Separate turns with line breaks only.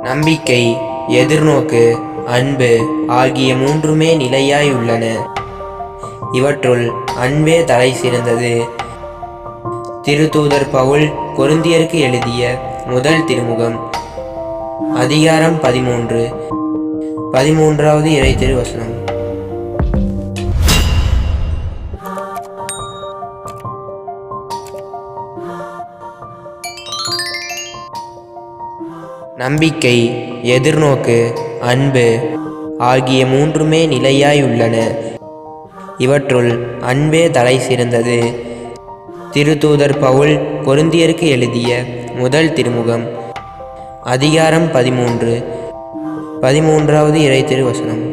நம்பிக்கை, எதிர்நோக்கு, அன்பு ஆகிய மூன்றுமே நிலையாய் உள்ளன. இவற்றுள் அன்பே தலை சிறந்தது. திருத்தூதர் பவுல் கொரிந்தியருக்கு எழுதிய முதல் திருமுகம் அதிகாரம் 13 13வது இறைத்திருவசனம். நம்பிக்கை, எதிர்நோக்கு, அன்பு ஆகிய மூன்றுமே நிலையாய் உள்ளன. இவற்றுள் அன்பே தலை சிறந்தது. திருத்தூதர் பவுல் கொரிந்தியருக்கு எழுதிய முதல் திருமுகம் அதிகாரம் 13 13வது இறைத்திருவசனம்.